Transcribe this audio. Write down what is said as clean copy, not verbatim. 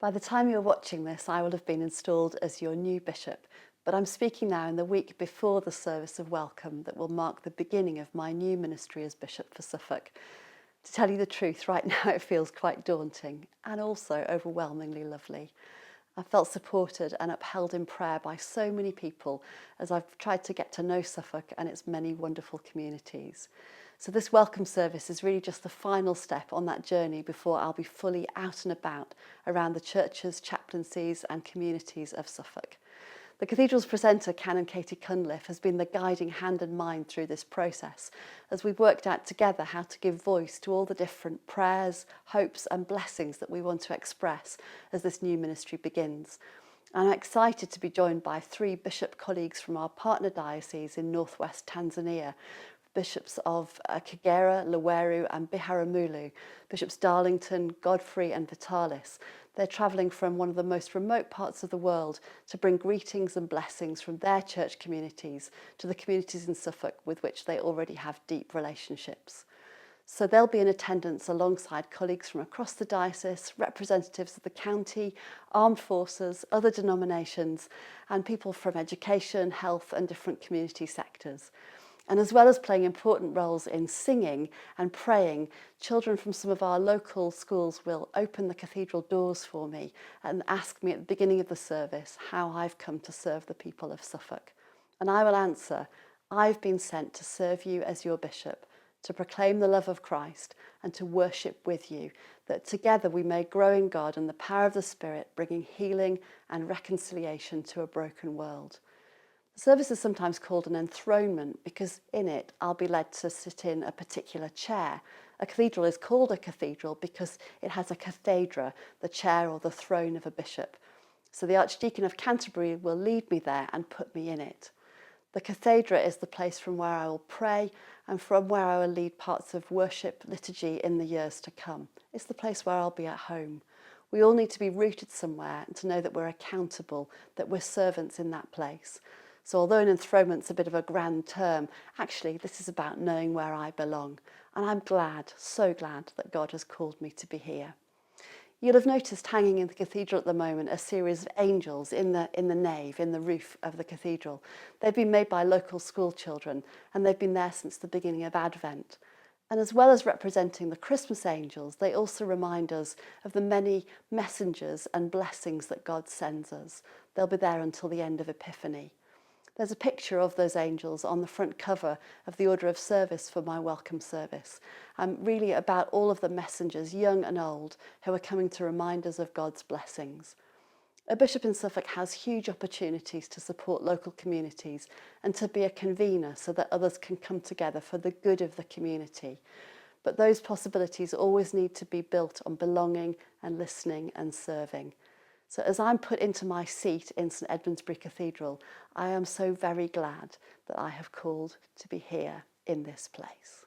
By the time you're watching this, I will have been installed as your new bishop, but I'm speaking now in the week before the service of welcome that will mark the beginning of my new ministry as bishop for Suffolk. To tell you the truth, right now it feels quite daunting and also overwhelmingly lovely. I felt supported and upheld in prayer by so many people as I've tried to get to know Suffolk and its many wonderful communities. So this welcome service is really just the final step on that journey before I'll be fully out and about around the churches, chaplaincies and communities of Suffolk. The Cathedral's presenter, Canon Katie Cunliffe, has been the guiding hand and mind through this process as we've worked out together how to give voice to all the different prayers, hopes and blessings that we want to express as this new ministry begins. I'm excited to be joined by 3 bishop colleagues from our partner diocese in northwest Tanzania, Bishops of Kagera, Luweero and Biharamulo, Bishops Darlington, Godfrey and Vitalis. They're travelling from one of the most remote parts of the world to bring greetings and blessings from their church communities to the communities in Suffolk with which they already have deep relationships. So they'll be in attendance alongside colleagues from across the diocese, representatives of the county, armed forces, other denominations, and people from education, health and different community sectors. And as well as playing important roles in singing and praying, children from some of our local schools will open the cathedral doors for me and ask me at the beginning of the service how I've come to serve the people of Suffolk. And I will answer, I've been sent to serve you as your bishop, to proclaim the love of Christ and to worship with you, that together we may grow in God and the power of the Spirit, bringing healing and reconciliation to a broken world. The service is sometimes called an enthronement because in it I'll be led to sit in a particular chair. A cathedral is called a cathedral because it has a cathedra, the chair or the throne of a bishop. So the Archdeacon of Canterbury will lead me there and put me in it. The cathedra is the place from where I will pray and from where I will lead parts of worship liturgy in the years to come. It's the place where I'll be at home. We all need to be rooted somewhere and to know that we're accountable, that we're servants in that place. So although an enthronement's a bit of a grand term, actually this is about knowing where I belong. And I'm glad, so glad that God has called me to be here. You'll have noticed hanging in the cathedral at the moment a series of angels in the nave, in the roof of the cathedral. They've been made by local school children and they've been there since the beginning of Advent. And as well as representing the Christmas angels, they also remind us of the many messengers and blessings that God sends us. They'll be there until the end of Epiphany. There's a picture of those angels on the front cover of the order of service for my welcome service. Really about all of the messengers, young and old, who are coming to remind us of God's blessings. A bishop in Suffolk has huge opportunities to support local communities and to be a convener so that others can come together for the good of the community. But those possibilities always need to be built on belonging and listening and serving. So as I'm put into my seat in St Edmundsbury Cathedral, I am so very glad that I have called to be here in this place.